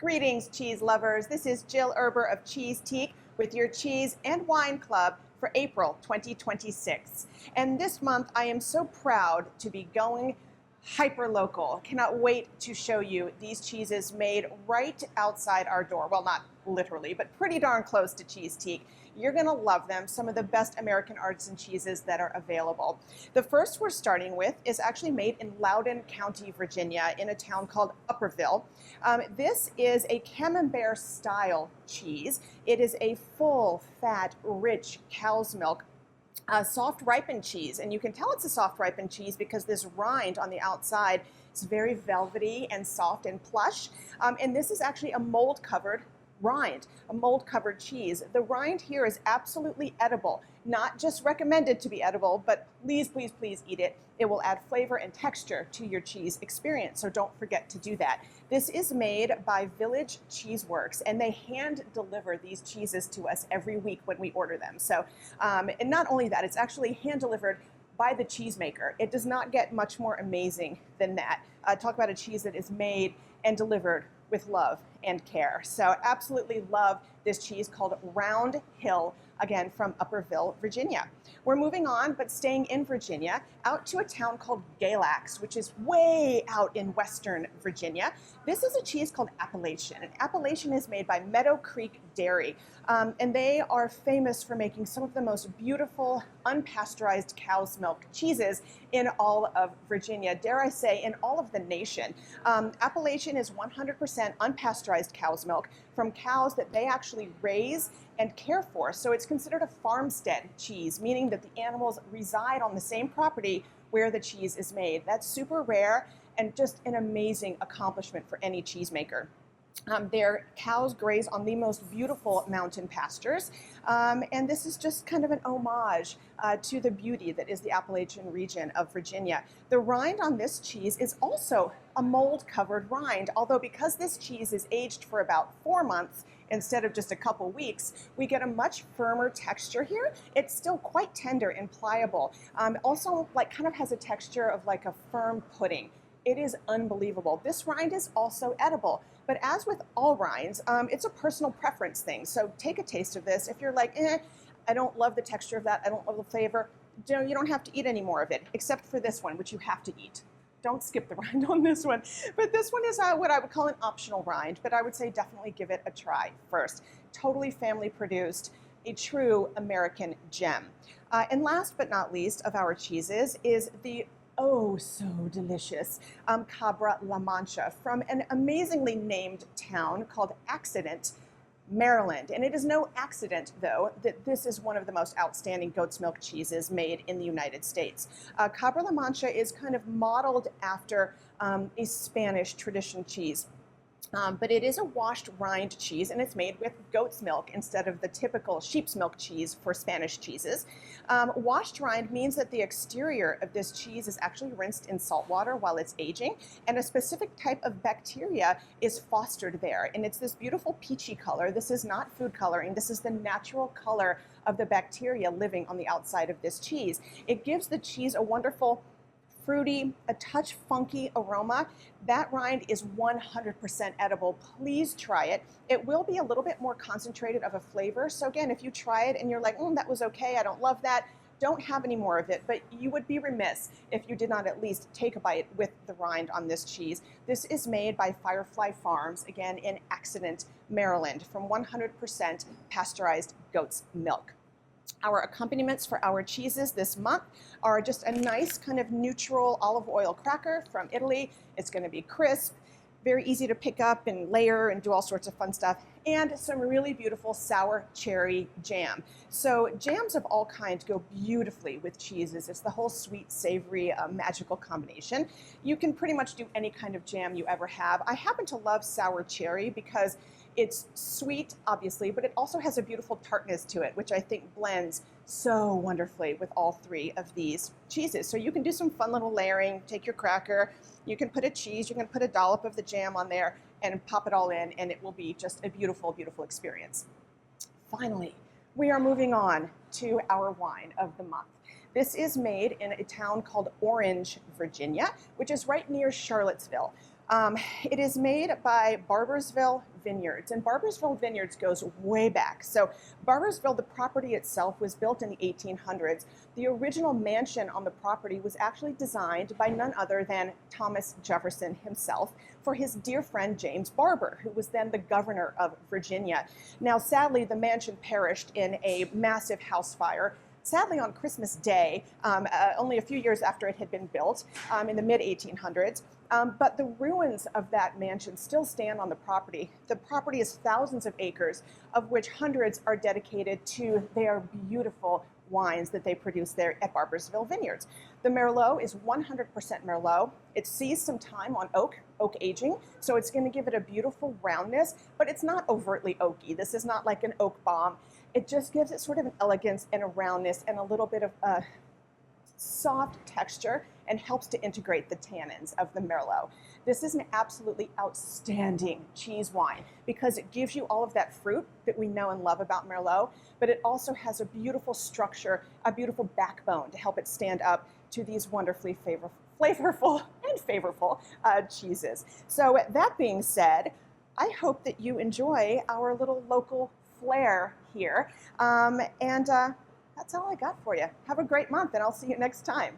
Greetings, cheese lovers. This is Jill Erber of Cheesetique with your Cheese and Wine Club for April 2026. And this month, I am so proud to be going hyper-local. Cannot wait to show you these cheeses made right outside our door. Well, not literally, but pretty darn close to Cheesetique. You're gonna love them, some of the best American artisan cheeses that are available. The first we're starting with is actually made in Loudoun County, Virginia, in a town called Upperville. This is a Camembert-Style cheese. It is a full, fat, rich cow's milk soft ripened cheese, and you can tell it's a soft ripened cheese because this rind on the outside is very velvety and soft and plush, and this is actually a mold covered rind, a mold covered cheese. The rind here is absolutely edible, not just recommended to be edible, but please, please, please eat it. It will add flavor and texture to your cheese experience, so don't forget to do that. This is made by Village Cheeseworks, and they hand deliver these cheeses to us every week when we order them. So, and not only that, it's actually hand delivered by the cheesemaker. It does not get much more amazing than that. Talk about a cheese that is made and delivered with love and care. So absolutely love this cheese called Round Hill, again from Upperville, Virginia. We're moving on, but staying in Virginia, out to a town called Galax, which is way out in western Virginia. This is a cheese called Appalachian, and Appalachian is made by Meadow Creek Dairy, and they are famous for making some of the most beautiful unpasteurized cow's milk cheeses in all of Virginia, dare I say in all of the nation. Appalachian is 100% unpasteurized cow's milk from cows that they actually raise and care for. So it's considered a farmstead cheese, meaning that the animals reside on the same property where the cheese is made. That's super rare and just an amazing accomplishment for any cheesemaker. Their cows graze on the most beautiful mountain pastures, and this is just kind of an homage to the beauty that is the Appalachian region of Virginia. The rind on this cheese is also a mold-covered rind, although because this cheese is aged for about 4 months instead of just a couple weeks, we get a much firmer texture here. It's still quite tender and pliable. Also, like kind of has a texture of like a firm pudding. It is unbelievable. This rind is also edible, but as with all rinds, it's a personal preference thing. So take a taste of this. If you're like, I don't love the texture of that, I don't love the flavor, you don't have to eat any more of it, except for this one, which you have to eat. Don't skip the rind on this one. But this one is what I would call an optional rind, but I would say definitely give it a try first. Totally family produced, a true American gem. And last but not least of our cheeses is the oh so delicious Cabra La Mancha from an amazingly named town called Accident, Maryland. And it is no accident, though, that this is one of the most outstanding goat's milk cheeses made in the United States. Cabra La Mancha is kind of modeled after a Spanish tradition cheese. But it is a washed rind cheese, and it's made with goat's milk instead of the typical sheep's milk cheese for Spanish cheeses. Washed rind means that the exterior of this cheese is actually rinsed in salt water while it's aging, and a specific type of bacteria is fostered there. And it's this beautiful peachy color. This is not food coloring. This is the natural color of the bacteria living on the outside of this cheese. It gives the cheese a wonderful fruity, a touch funky aroma. That rind is 100% edible. Please try it. It will be a little bit more concentrated of a flavor. So again, if you try it and you're like, that was okay, I don't love that, don't have any more of it, but you would be remiss if you did not at least take a bite with the rind on this cheese. This is made by Firefly Farms, again in Accident, Maryland, from 100% pasteurized goat's milk. Our accompaniments for our cheeses this month are just a nice kind of neutral olive oil cracker from Italy. It's going to be crisp, very easy to pick up and layer and do all sorts of fun stuff, and some really beautiful sour cherry jam. So jams of all kinds go beautifully with cheeses. It's the whole sweet, savory, magical combination. You can pretty much do any kind of jam you ever have. I happen to love sour cherry because it's sweet, obviously, but it also has a beautiful tartness to it, which I think blends so wonderfully with all three of these cheeses. So you can do some fun little layering, take your cracker, you can put a cheese, you can put a dollop of the jam on there and pop it all in, and it will be just a beautiful, beautiful experience. Finally, we are moving on to our wine of the month. This is made in a town called Orange, Virginia, which is right near Charlottesville. It is made by Barboursville Vineyards, and Barboursville Vineyards goes way back. So Barboursville, the property itself, was built in the 1800s. The original mansion on the property was actually designed by none other than Thomas Jefferson himself for his dear friend James Barbour, who was then the governor of Virginia. Now, sadly, the mansion perished in a massive house fire. Sadly, on Christmas Day, only a few years after it had been built, in the mid-1800s. But the ruins of that mansion still stand on the property. The property is thousands of acres, of which hundreds are dedicated to their beautiful wines that they produce there at Barboursville Vineyards. The Merlot is 100% Merlot. It sees some time on oak aging, so it's going to give it a beautiful roundness, but it's not overtly oaky. This is not like an oak bomb. It just gives it sort of an elegance and a roundness and a little bit of a soft texture and helps to integrate the tannins of the Merlot. This is an absolutely outstanding cheese wine because it gives you all of that fruit that we know and love about Merlot, but it also has a beautiful structure, a beautiful backbone to help it stand up to these wonderfully flavorful and favorable cheeses. So that being said, I hope that you enjoy our little local flair here. That's all I got for you. Have a great month, and I'll see you next time.